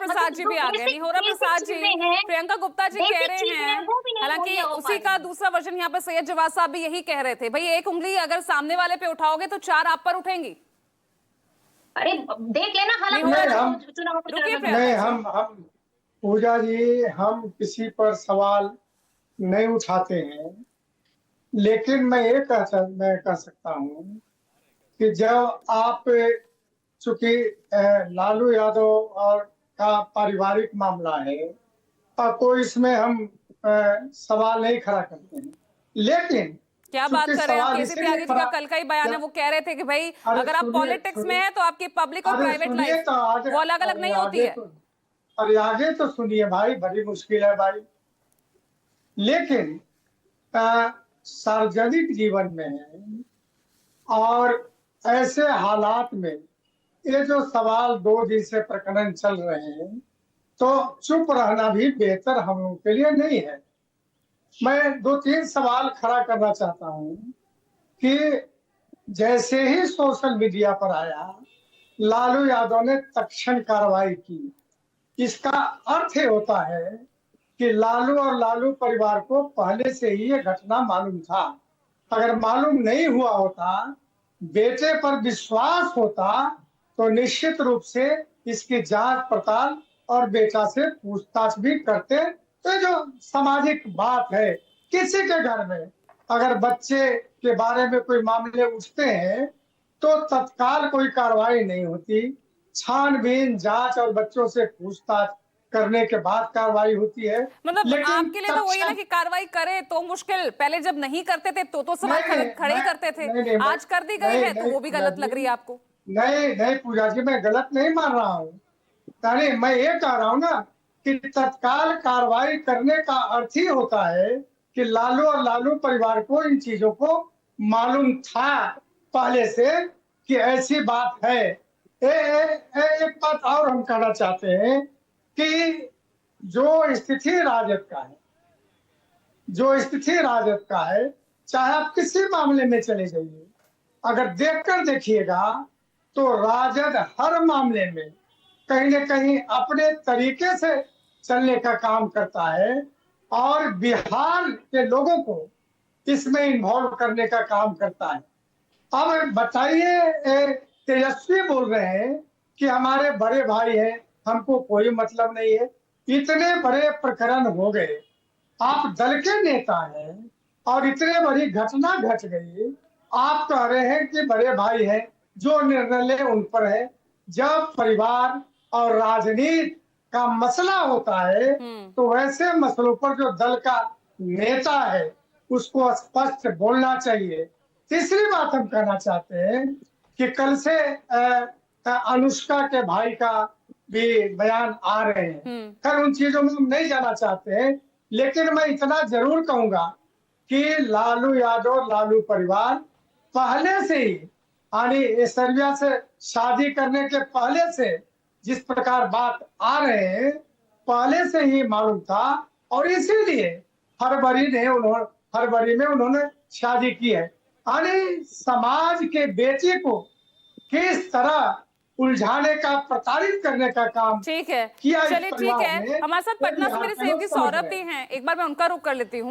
प्रसाद जी भी आ गए। निहोरा प्रसाद जी, प्रियंका गुप्ता जी कह रहे हैं, हालांकि उसी का दूसरा वर्जन यहाँ पर सैयद जवाद साहब भी यही कह रहे थे, भाई एक उंगली अगर सामने वाले पे उठाओगे तो 4 आप पर उठेंगी। अरे देख लेना निहोरा हालांकि जी चुनाव रुकिए, प्रचार प्रियंका में। नहीं, जी हम पूजा जी, हम किसी पर सवाल नहीं उठाते हैं, लेकिन मैं कह सकता हूँ कि जब आप, चूंकि लालू यादव और का पारिवारिक मामला है और कोई इसमें हम सवाल नहीं खड़ा करते हैं, लेकिन क्या बात चूंकि कर रहे हैं आप? सवाल केसी इसीलिए त्यागी जी का खड़ा। कल का ही बयान है, वो कह रहे थे कि भाई अरे अगर आप सुनिए पॉलिटिक्स में सुनिए, है तो आपकी पब्लिक और अरे प्राइवेट सुनिए लाइफ तो आगे, वो अलग अलग अरे नहीं होती आगे है। तो, अरे आगे तो सुनिए भाई, बड़ी मुश्किल है भाई। लेकिन सार्वजनिक जीवन में है और ऐसे हालात में ये जो सवाल 2 दिन से प्रकरण चल रहे हैं, तो चुप रहना भी बेहतर हम लोगों के लिए नहीं है। मैं 2-3 सवाल खड़ा करना चाहता हूँ कि जैसे ही सोशल मीडिया पर आया, लालू यादव ने तत्क्षण कार्रवाई की। इसका अर्थ ये होता है कि लालू और लालू परिवार को पहले से ही ये घटना मालूम था। अगर मालूम नहीं हुआ होता, बेटे पर विश्वास होता, तो निश्चित रूप से इसकी जांच पड़ताल और बेटा से पूछताछ भी करते। तो जो सामाजिक बात है, किसी के घर में अगर बच्चे के बारे में कोई मामले उठते हैं तो तत्काल कोई कार्रवाई नहीं होती, छानबीन जांच और बच्चों से पूछताछ करने के बाद कार्रवाई होती है। मतलब लेकिन आपके लिए तो वही है ना तत्क्षण कि कार्रवाई करे तो मुश्किल, पहले जब नहीं करते थे तो सवाल नहीं, खड़े ही मैं करते थे, नहीं नहीं मैं आज कर दी गई नहीं है तो नहीं वो भी पूजा गलत लग जी, रही है आपको। नहीं नहीं पूजा जी, मैं गलत नहीं मान रहा हूँ। यानी मैं ये कह रहा हूँ ना कि तत्काल कार्रवाई करने का अर्थ ही होता है कि लालू और लालू परिवार को इन चीजों को मालूम था पहले से कि ऐसी बात है। एक बात और हम कहना चाहते हैं कि जो स्थिति राजद का है, जो स्थिति राजद का है, चाहे आप किसी मामले में चले जाइए, अगर देखकर देखिएगा तो राजद हर मामले में कहीं न कहीं अपने तरीके से चलने का काम करता है और बिहार के लोगों को इसमें इन्वॉल्व करने का काम करता है। अब बताइए, तेजस्वी बोल रहे हैं कि हमारे बड़े भाई हैं, हमको कोई मतलब नहीं है। इतने बड़े प्रकरण हो गए, आप दल के नेता हैं और इतने बड़ी घटना घट गई, आप कह रहे हैं कि बड़े भाई हैं, जो निर्णय ले उन पर है। जब परिवार और राजनीति का मसला होता है तो वैसे मसलों पर जो दल का नेता है उसको स्पष्ट बोलना चाहिए। तीसरी बात हम कहना चाहते हैं कि कल से अनुष्का के भाई का भी बयान आ रहे हैं, खैर उन चीजों में हम नहीं जाना चाहते हैं, लेकिन मैं इतना जरूर कहूंगा कि लालू यादव लालू परिवार पहले से ही, यानी ऐश्वर्या से शादी करने के पहले से जिस प्रकार बात आ रहे हैं, पहले से ही मालूम था और इसीलिए फरवरी में उन्होंने शादी की है। यानी समाज के बेटे को किस तरह उलझाने का, प्रताड़ित करने का काम ठीक है, किया इस चलिए ठीक परिवार है, ने, हमारे साथ वो पटना से बिहार मेरे के लोग सहयोगी समझ सौरभ रहे भी हैं। हैं, एक बार मैं उनका रुख कर लेती हूँ।